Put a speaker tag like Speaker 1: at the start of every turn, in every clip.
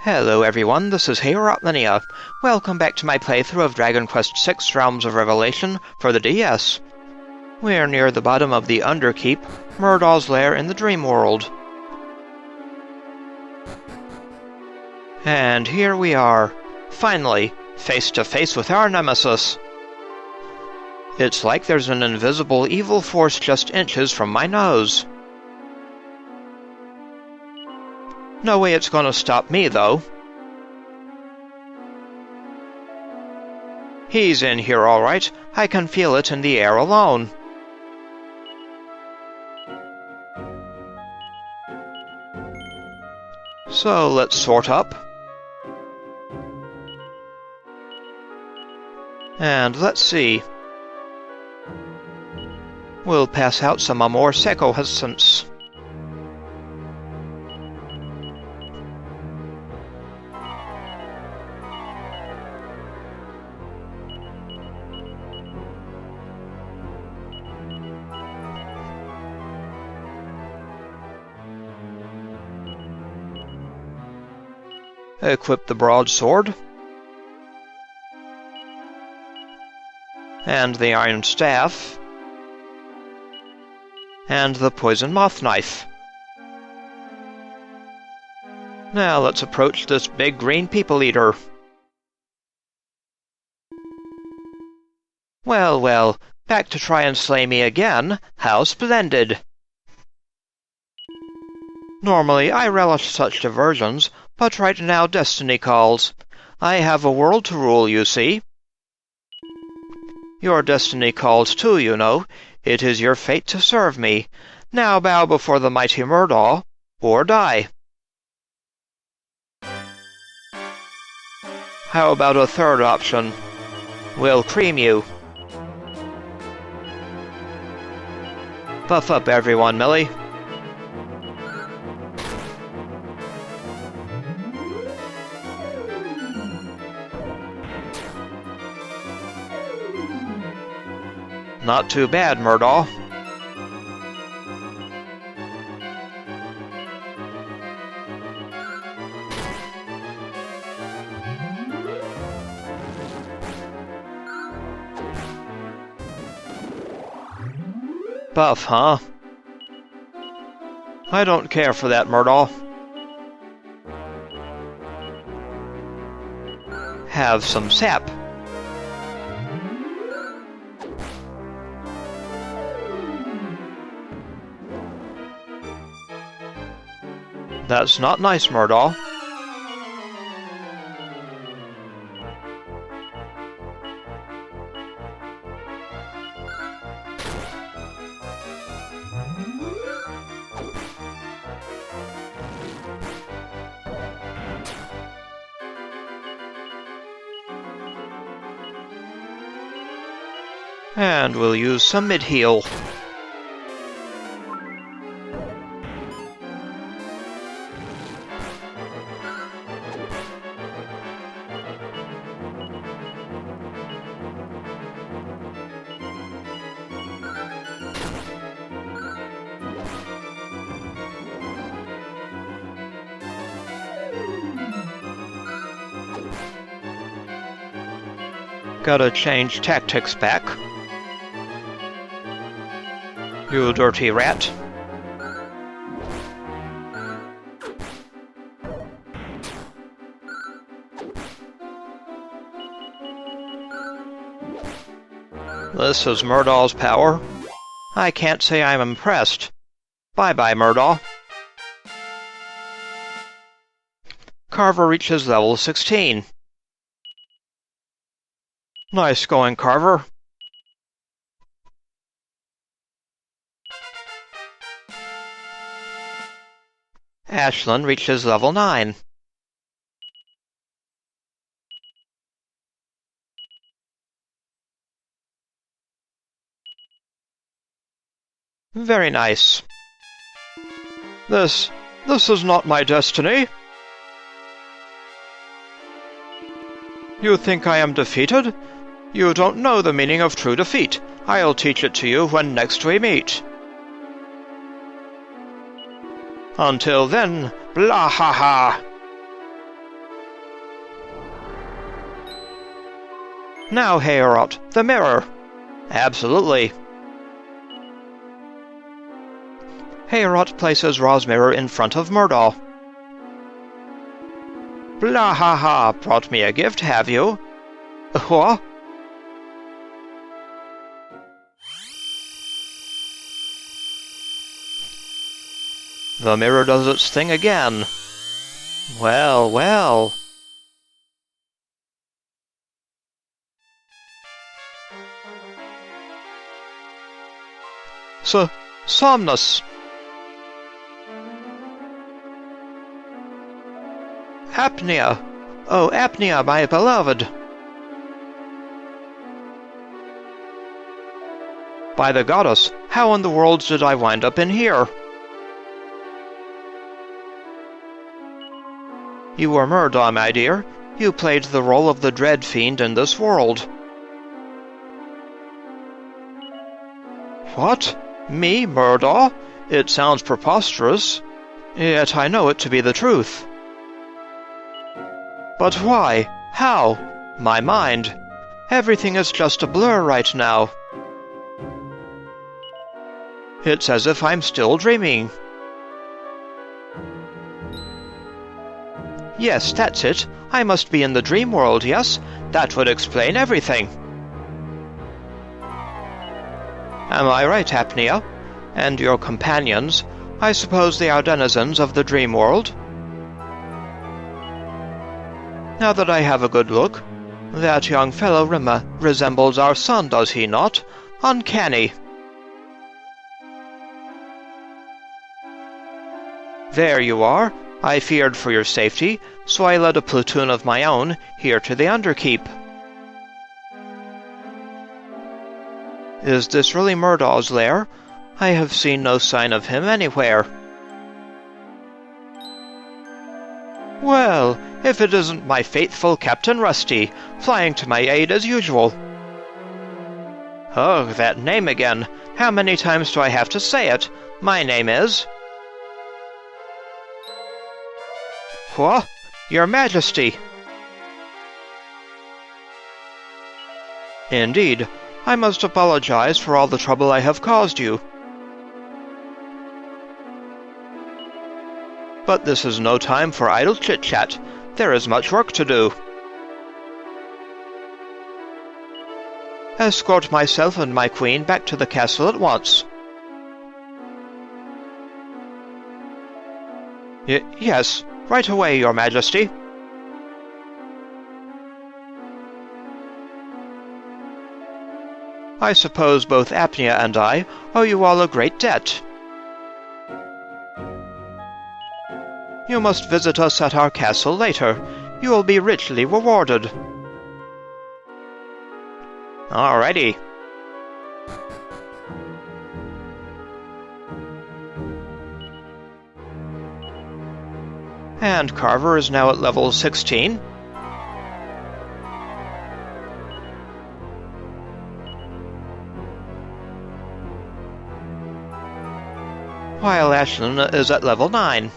Speaker 1: Hello everyone, this is Heorot. Welcome back to my playthrough of Dragon Quest VI Realms of Revelation for the DS. We're near the bottom of the Underkeep, Murdaw's lair in the dream world. And here we are, finally, face to face with our nemesis. It's like there's an invisible evil force just inches from my nose. No way it's gonna stop me, though. He's in here all right. I can feel it in the air alone. So let's sort up. And let's see. We'll pass out some Amor Seco Essences. Equip the broadsword, and the iron staff, and the poison moth knife. Now let's approach this big green people eater. Well, well, back to try and slay me again. How splendid! Normally I relish such diversions, but right now destiny calls. I have a world to rule, you see. Your destiny calls too, you know. It is your fate to serve me. Now bow before the mighty Murdaw, or die. How about a third option? We'll cream you. Buff up everyone, Millie. Not too bad, Murdaw. Buff, huh? I don't care for that, Murdaw. Have some sap. That's not nice, Murdaw. And we'll use some Midheal. Gotta change tactics back. You dirty rat. This is Murdaw's power. I can't say I'm impressed. Bye-bye, Murdaw. Carver reaches level 16. Nice going, Carver. Ashlynn reaches level 9. Very nice. This is not my destiny. You think I am defeated? You don't know the meaning of true defeat. I'll teach it to you when next we meet. Until then, blah ha ha! Now, Heorot, the mirror! Absolutely. Heorot places Ra's mirror in front of Murdaw. Blah ha ha, brought me a gift, have you? What? The mirror does its thing again. Well, well. Somnus. Apnea. Oh, Apnea, my beloved. By the goddess, how in the world did I wind up in here? You were Murdaw, my dear. You played the role of the dread fiend in this world. What? Me, Murdaw? It sounds preposterous, yet I know it to be the truth. But why? How? My mind. Everything is just a blur right now. It's as if I'm still dreaming. Yes, that's it. I must be in the dream world, yes? That would explain everything. Am I right, Apnea? And your companions, I suppose they are denizens of the dream world? Now that I have a good look, that young fellow resembles our son, does he not? Uncanny. There you are. I feared for your safety, so I led a platoon of my own here to the Underkeep. Is this really Murdaw's lair? I have seen no sign of him anywhere. Well, if it isn't my faithful Captain Rusty, flying to my aid as usual. Oh, that name again. How many times do I have to say it? My name is... What? Your Majesty! Indeed, I must apologize for all the trouble I have caused you. But this is no time for idle chit-chat. There is much work to do. Escort myself and my queen back to the castle at once. Yes, right away, Your Majesty. I suppose both Apnea and I owe you all a great debt. You must visit us at our castle later. You will be richly rewarded. Alrighty. And Carver is now at level 16. While Ashlynn is at level 9.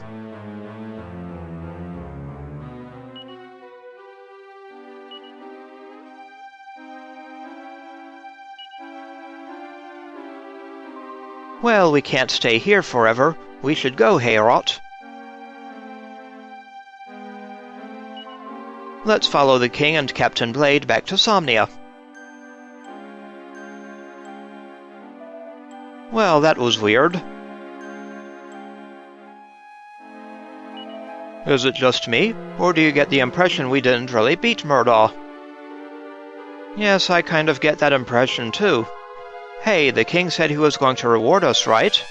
Speaker 1: Well, we can't stay here forever. We should go, Heorot. Let's follow the King and Captain Blade back to Somnia. Well, that was weird. Is it just me, or do you get the impression we didn't really beat Murdaw? Yes, I kind of get that impression, too. Hey, the king said he was going to reward us, right?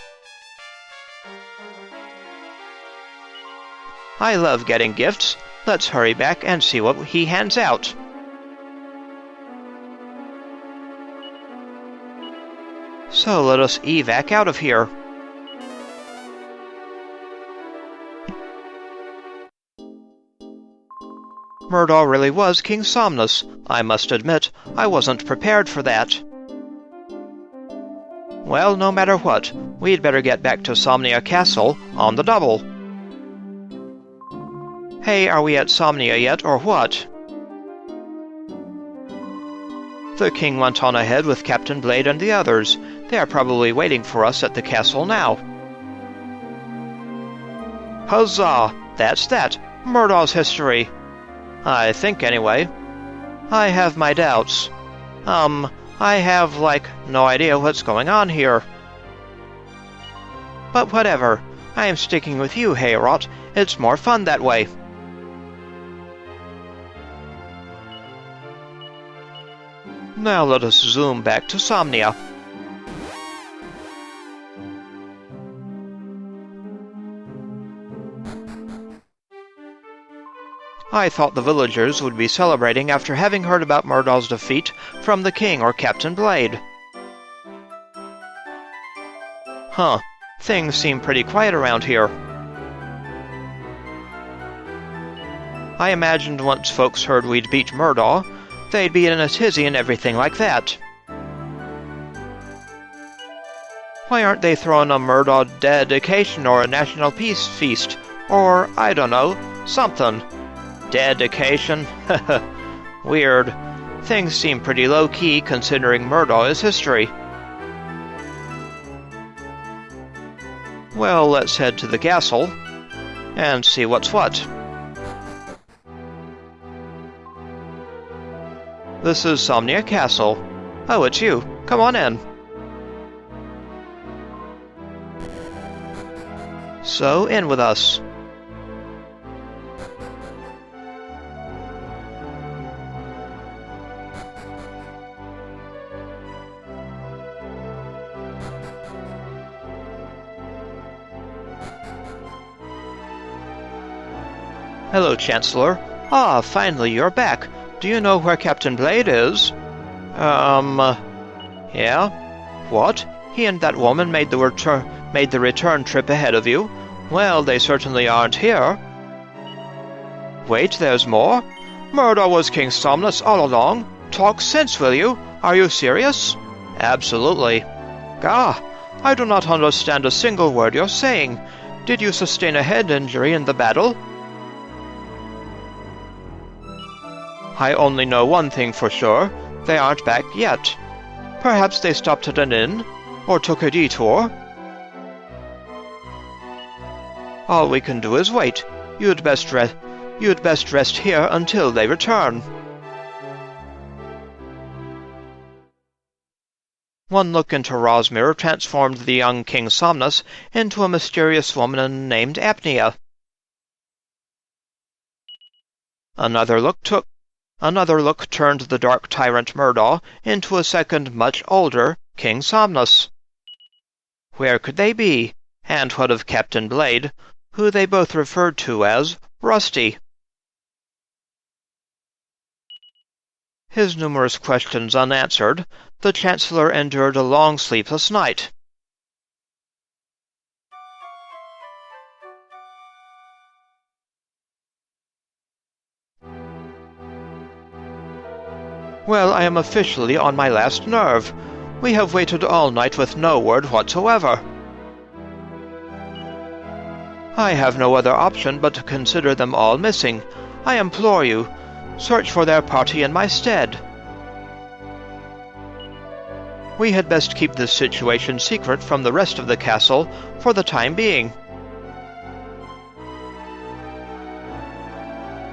Speaker 1: I love getting gifts. Let's hurry back and see what he hands out. So let us evac out of here. Murdaw really was King Somnus. I must admit, I wasn't prepared for that. Well, no matter what, we'd better get back to Somnia Castle on the double. Hey, are we at Somnia yet, or what? The king went on ahead with Captain Blade and the others. They are probably waiting for us at the castle now. Huzzah! That's that! Murdaw's history. I think, anyway. I have my doubts. I have, no idea what's going on here. But whatever. I am sticking with you, Heorot. It's more fun that way. Now let us zoom back to Somnia. I thought the villagers would be celebrating after having heard about Murdaw's defeat from the king or Captain Blade. Huh, things seem pretty quiet around here. I imagined once folks heard we'd beat Murdaw, they'd be in a tizzy and everything like that. Why aren't they throwing a Murdaw dedication or a national peace feast? Or, I don't know, something. Dedication? Weird. Things seem pretty low-key considering Murdaw is history. Well, let's head to the castle and see what's what. This is Somnia Castle. Oh, it's you. Come on in. So, in with us. Hello, Chancellor. Ah, finally you're back. Do you know where Captain Blade is? Yeah? What? He and that woman made the return trip ahead of you? Well, they certainly aren't here. Wait, there's more? Murdaw was King Somnus all along. Talk sense, will you? Are you serious? Absolutely. Gah, I do not understand a single word you're saying. Did you sustain a head injury in the battle? I only know one thing for sure. They aren't back yet. Perhaps they stopped at an inn, or took a detour. All we can do is wait. You'd best rest here until they return. One look into Ra's mirror transformed the young King Somnus into a mysterious woman named Apnea. Another look turned the dark tyrant Murdaw into a second, much older King Somnus. Where could they be? And what of Captain Blade, who they both referred to as Rusty? His numerous questions unanswered, the Chancellor endured a long sleepless night. Well, I am officially on my last nerve. We have waited all night with no word whatsoever. I have no other option but to consider them all missing. I implore you, search for their party in my stead. We had best keep this situation secret from the rest of the castle for the time being.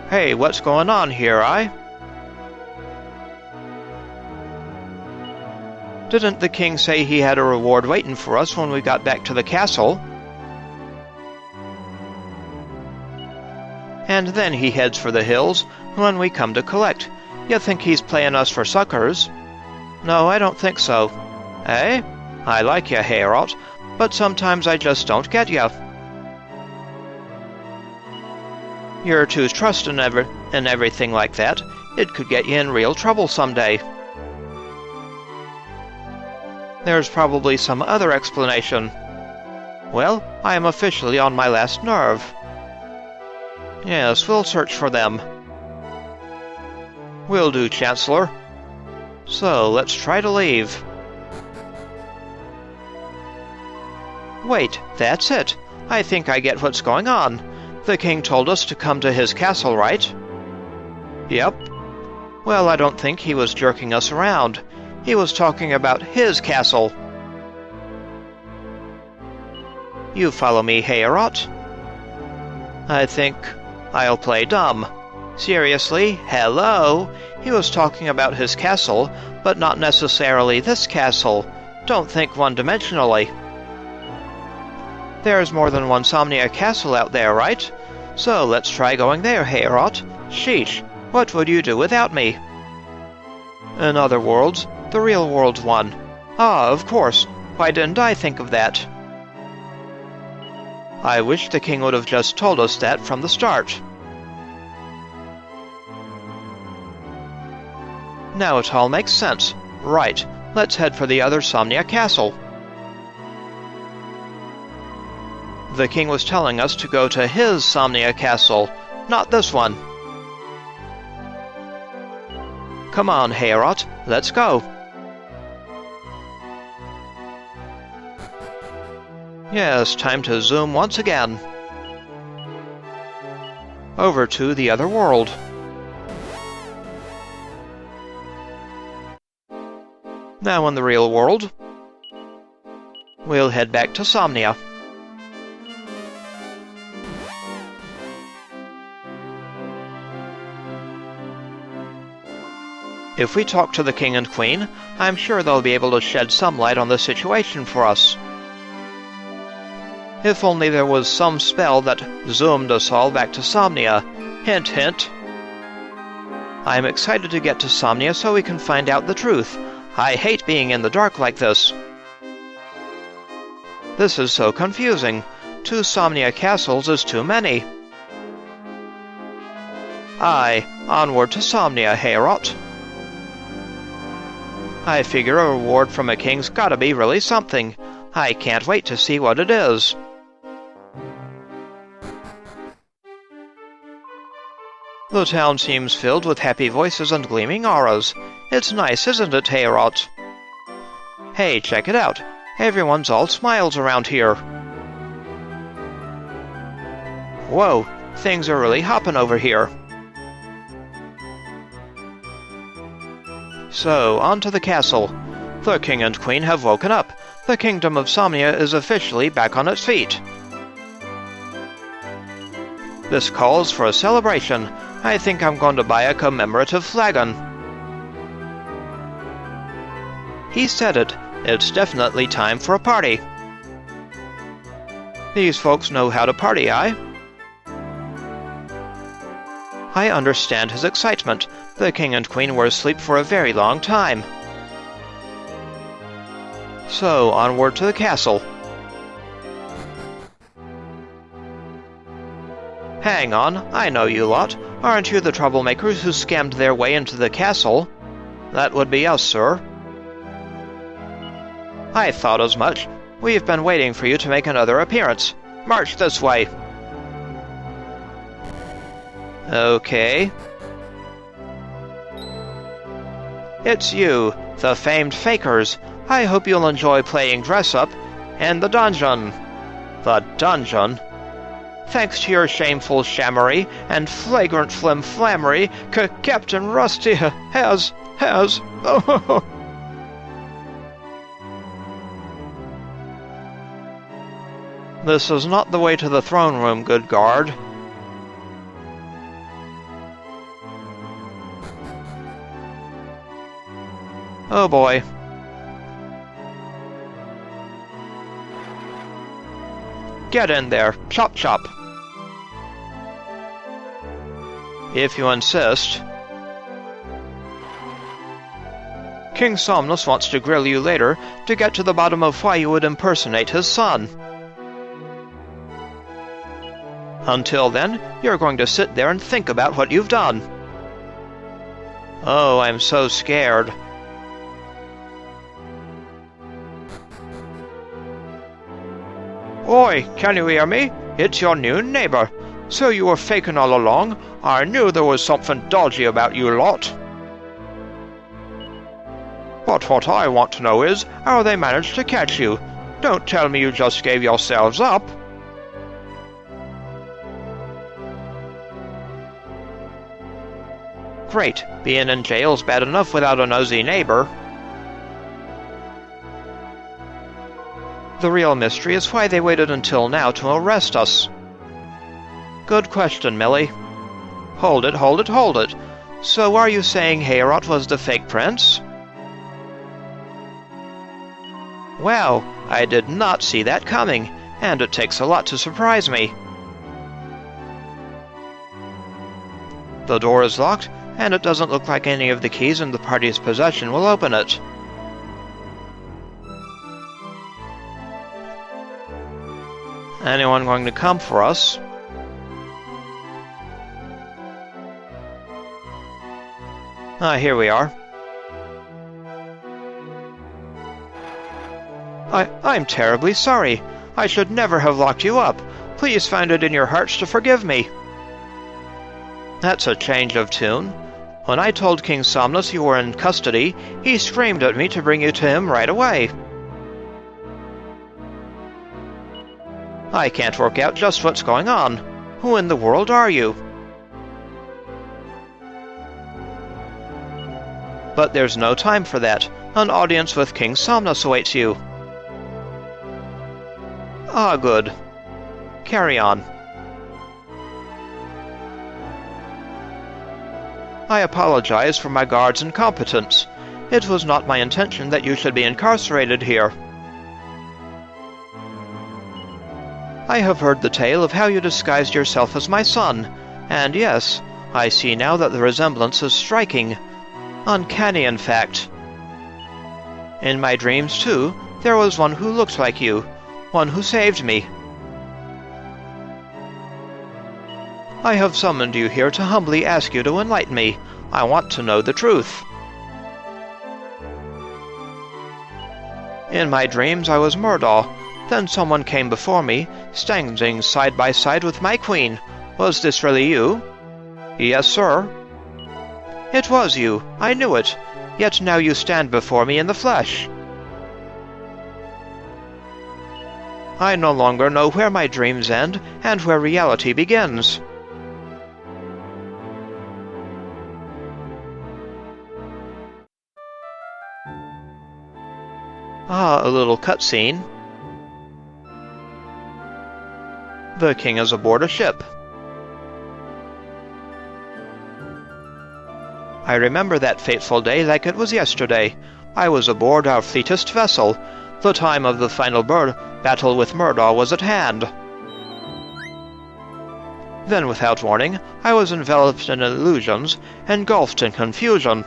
Speaker 1: Hey, what's going on here, Didn't the king say he had a reward waiting for us when we got back to the castle? And then he heads for the hills when we come to collect. You think he's playing us for suckers? No, I don't think so. Eh? I like ya, Heorot, but sometimes I just don't get ya. You're too trusting in everything like that. It could get you in real trouble someday. There's probably some other explanation. Well, I am officially on my last nerve. Yes, we'll search for them. Will do, Chancellor. So, let's try to leave. Wait, that's it. I think I get what's going on. The king told us to come to his castle, right? Yep. Well, I don't think he was jerking us around. He was talking about his castle. You follow me, Heorot? I think I'll play dumb. Seriously, hello? He was talking about his castle, but not necessarily this castle. Don't think one-dimensionally. There's more than one Somnia castle out there, right? So let's try going there, Heorot. Sheesh, what would you do without me? In other worlds, the real world's one. Ah, of course. Why didn't I think of that? I wish the king would have just told us that from the start. Now it all makes sense. Right, let's head for the other Somnia castle. The king was telling us to go to his Somnia castle, not this one. Come on, Heorot, let's go. Yes, time to zoom once again. Over to the other world. Now in the real world, we'll head back to Somnia. If we talk to the king and queen, I'm sure they'll be able to shed some light on the situation for us. If only there was some spell that zoomed us all back to Somnia. Hint, hint. I'm excited to get to Somnia so we can find out the truth. I hate being in the dark like this. This is so confusing. 2 Somnia castles is too many. Aye, onward to Somnia, Heorot. I figure a reward from a king's gotta be really something. I can't wait to see what it is. The town seems filled with happy voices and gleaming auras. It's nice, isn't it, Heorot? Hey, check it out. Everyone's all smiles around here. Whoa, things are really hopping over here. So, on to the castle. The king and queen have woken up. The kingdom of Somnia is officially back on its feet. This calls for a celebration. I think I'm going to buy a commemorative flagon. He said it. It's definitely time for a party. These folks know how to party, I understand his excitement. The king and queen were asleep for a very long time. So, onward to the castle. Hang on, I know you lot. Aren't you the troublemakers who scammed their way into the castle? That would be us, sir. I thought as much. We've been waiting for you to make another appearance. March this way. Okay. It's you, the famed fakers. I hope you'll enjoy playing dress-up and the dungeon. The dungeon? Thanks to your shameful shammery and flagrant flim-flammery, Captain Rusty has... Oh. This is not the way to the throne room, good guard. Oh boy. Get in there, chop chop. If you insist. King Somnus wants to grill you later to get to the bottom of why you would impersonate his son. Until then, you're going to sit there and think about what you've done. Oh, I'm so scared. Oi, can you hear me? It's your new neighbor. So you were faking all along? I knew there was something dodgy about you lot. But what I want to know is how they managed to catch you. Don't tell me you just gave yourselves up. Great, being in jail's bad enough without a nosy neighbor. The real mystery is why they waited until now to arrest us. Good question, Millie. Hold it, hold it, hold it. So are you saying Heorot was the fake prince? Wow, I did not see that coming, and it takes a lot to surprise me. The door is locked, and it doesn't look like any of the keys in the party's possession will open it. Anyone going to come for us? Here we are. I'm terribly sorry. I should never have locked you up. Please find it in your hearts to forgive me. That's a change of tune. When I told King Somnus you were in custody, he screamed at me to bring you to him right away. I can't work out just what's going on. Who in the world are you? But there's no time for that. An audience with King Somnus awaits you. Ah, good. Carry on. I apologize for my guard's incompetence. It was not my intention that you should be incarcerated here. I have heard the tale of how you disguised yourself as my son, and yes, I see now that the resemblance is striking. Uncanny, in fact. In my dreams, too, there was one who looked like you, one who saved me. I have summoned you here to humbly ask you to enlighten me. I want to know the truth. In my dreams I was Murdaw. Then someone came before me, standing side by side with my queen. Was this really you? Yes, sir. It was you. I knew it. Yet now you stand before me in the flesh. I no longer know where my dreams end and where reality begins. A little cutscene. The king is aboard a ship. I remember that fateful day like it was yesterday. I was aboard our fleetest vessel. The time of the final battle with Murdaw was at hand. Then, without warning, I was enveloped in illusions, engulfed in confusion.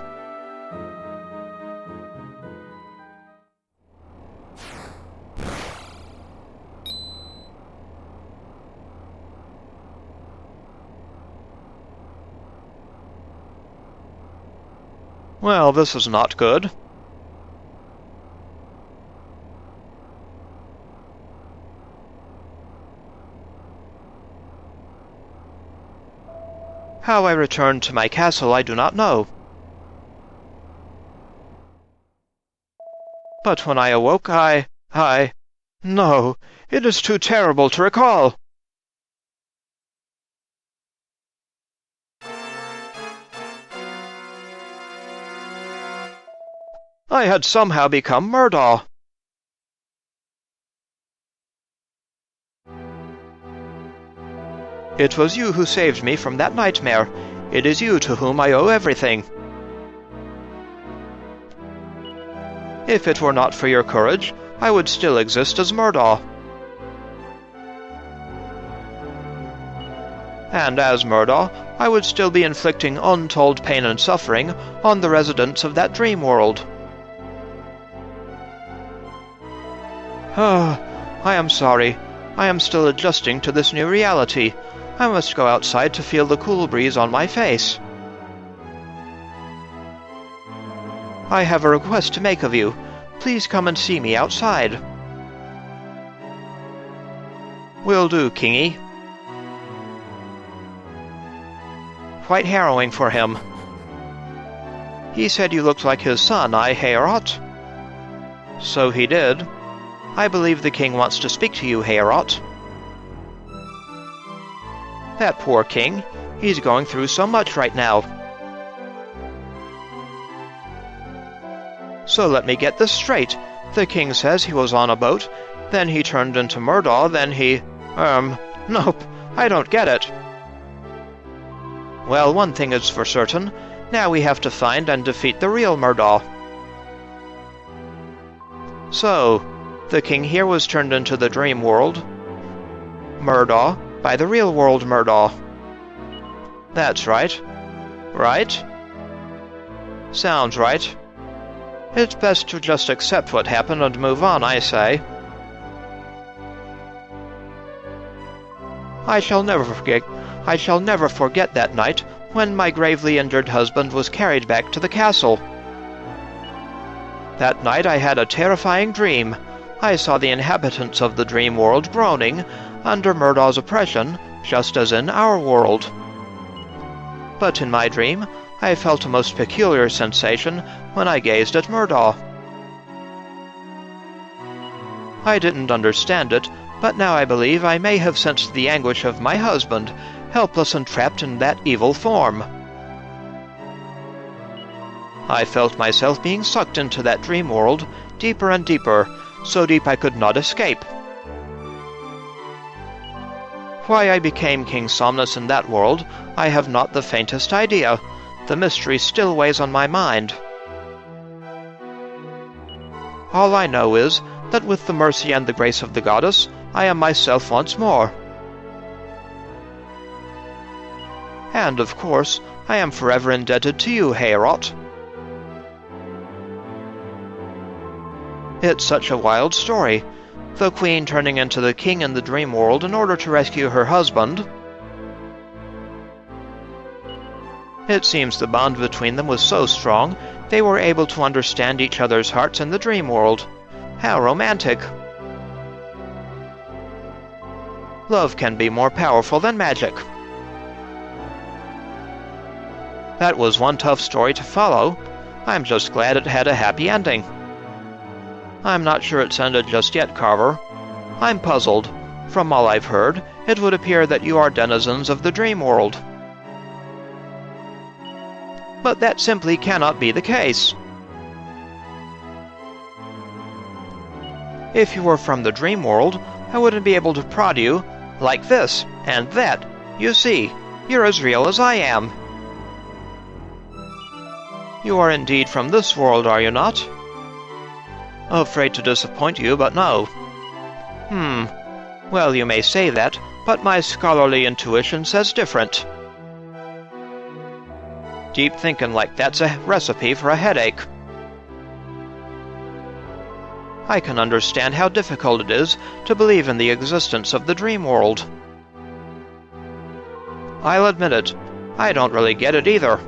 Speaker 1: Well, this is not good. How I returned to my castle I do not know. But when I awoke No, it is too terrible to recall. I had somehow become Murdaw. It was you who saved me from that nightmare. It is you to whom I owe everything. If it were not for your courage, I would still exist as Murdaw. And as Murdaw, I would still be inflicting untold pain and suffering on the residents of that dream world. I am sorry. I am still adjusting to this new reality. I must go outside to feel the cool breeze on my face. I have a request to make of you. Please come and see me outside. Will do, Kingy. Quite harrowing for him. He said you looked like his son, Heorot. So he did. I believe the king wants to speak to you, Heorot. That poor king. He's going through so much right now. So let me get this straight. The king says he was on a boat, then he turned into Murdaw, then he... nope, I don't get it. Well, one thing is for certain. Now we have to find and defeat the real Murdaw. So, the king here was turned into the dream world, Murdaw, by the real world Murdaw. That's right. Right? Sounds right. It's best to just accept what happened and move on, I say. I shall never forget that night when my gravely injured husband was carried back to the castle. That night I had a terrifying dream. I saw the inhabitants of the dream world groaning under Murdaw's oppression, just as in our world. But in my dream, I felt a most peculiar sensation when I gazed at Murdaw. I didn't understand it, but now I believe I may have sensed the anguish of my husband, helpless and trapped in that evil form. I felt myself being sucked into that dream world, deeper and deeper, so deep I could not escape. Why I became King Somnus in that world, I have not the faintest idea. The mystery still weighs on my mind. All I know is that with the mercy and the grace of the goddess, I am myself once more. And, of course, I am forever indebted to you, Heorot. It's such a wild story. The queen turning into the king in the dream world in order to rescue her husband. It seems the bond between them was so strong, they were able to understand each other's hearts in the dream world. How romantic! Love can be more powerful than magic. That was one tough story to follow. I'm just glad it had a happy ending. I'm not sure it's ended just yet, Carver. I'm puzzled. From all I've heard, it would appear that you are denizens of the dream world. But that simply cannot be the case. If you were from the dream world, I wouldn't be able to prod you like this and that. You see, you're as real as I am. You are indeed from this world, are you not? Afraid to disappoint you, but no. Well, you may say that, but my scholarly intuition says different. Deep thinking like that's a recipe for a headache. I can understand how difficult it is to believe in the existence of the dream world. I'll admit it, I don't really get it either.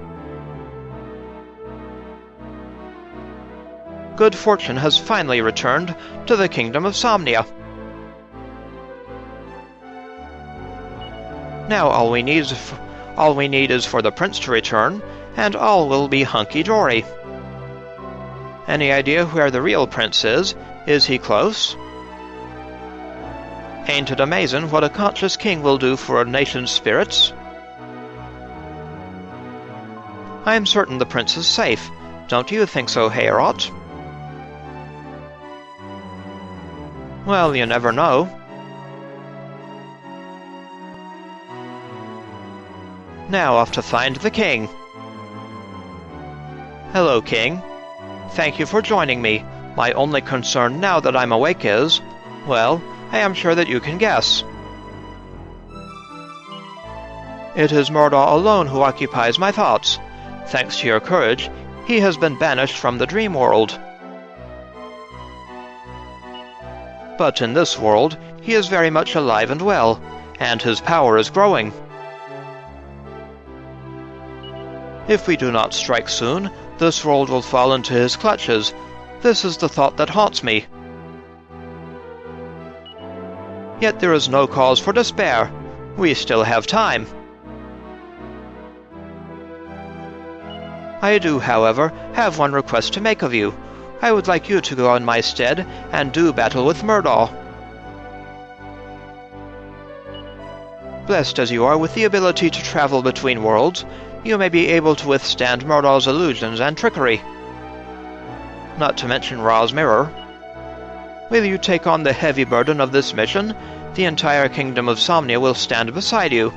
Speaker 1: Good fortune has finally returned to the kingdom of Somnia. Now all we need is for the prince to return, and all will be hunky-dory. Any idea where the real prince is? Is he close? Ain't it amazing what a conscious king will do for a nation's spirits? I am certain the prince is safe. Don't you think so, Heorot? Well, you never know. Now off to find the king. Hello, King. Thank you for joining me. My only concern now that I'm awake is, well, I am sure that you can guess. It is Murdaw alone who occupies my thoughts. Thanks to your courage, he has been banished from the dream world. But in this world, he is very much alive and well, and his power is growing. If we do not strike soon, this world will fall into his clutches. This is the thought that haunts me. Yet there is no cause for despair. We still have time. I do, however, have one request to make of you. I would like you to go in my stead and do battle with Murdaw. Blessed as you are with the ability to travel between worlds, you may be able to withstand Murdaw's illusions and trickery. not to mention Ra's mirror. Will you take on the heavy burden of this mission? The entire kingdom of Somnia will stand beside you.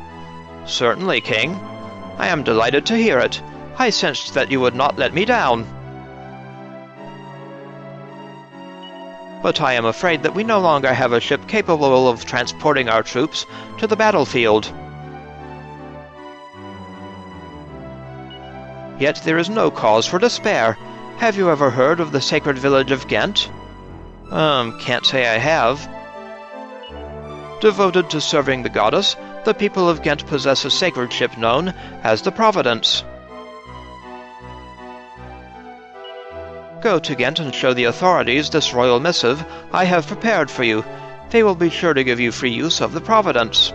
Speaker 1: Certainly, King. I am delighted to hear it. I sensed that you would not let me down. But I am afraid that we no longer have a ship capable of transporting our troops to the battlefield. Yet there is no cause for despair. Have you ever heard of the sacred village of Ghent? Can't say I have. Devoted to serving the goddess, the people of Ghent possess a sacred ship known as the Providence. Go to Ghent and show the authorities this royal missive I have prepared for you. They will be sure to give you free use of the Providence.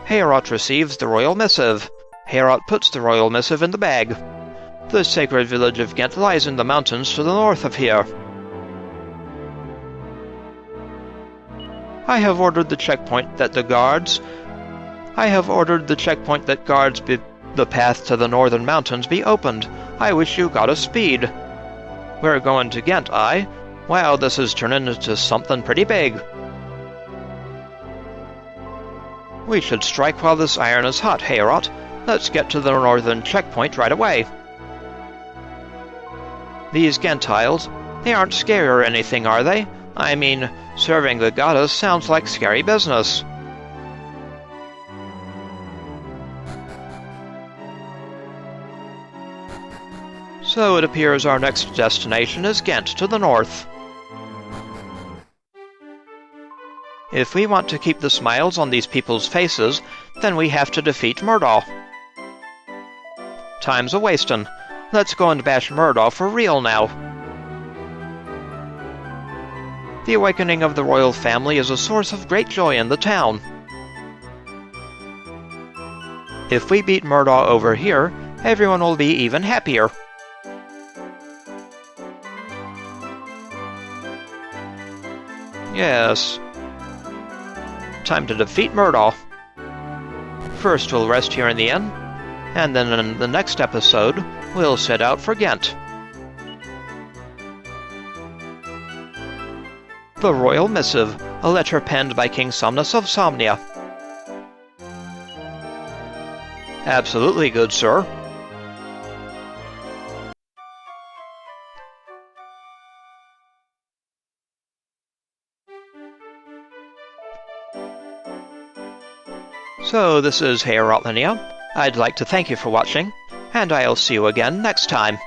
Speaker 1: Heorot receives the royal missive. Heorot puts the royal missive in the bag. The sacred village of Ghent lies in the mountains to the north of here. I have ordered the checkpoint that guards the path to the northern mountains be opened. I wish you goddess speed. We're going to Ghent, aye? Wow, this is turning into something pretty big. We should strike while this iron is hot, Heorot. Let's get to the northern checkpoint right away. These Gentiles, they aren't scary or anything, are they? I mean, serving the goddess sounds like scary business. So it appears our next destination is Ghent to the north. If we want to keep the smiles on these people's faces, then we have to defeat Murdaw. Time's a-wastin'. Let's go and bash Murdaw for real now. The awakening of the royal family is a source of great joy in the town. If we beat Murdaw over here, everyone will be even happier. Yes. Time to defeat Murdaw. First we'll rest here in the inn, and then in the next episode, we'll set out for Ghent. The Royal Missive, a letter penned by King Somnus of Somnia. Absolutely, good sir. So this is Heorot. I'd like to thank you for watching, and I'll see you again next time.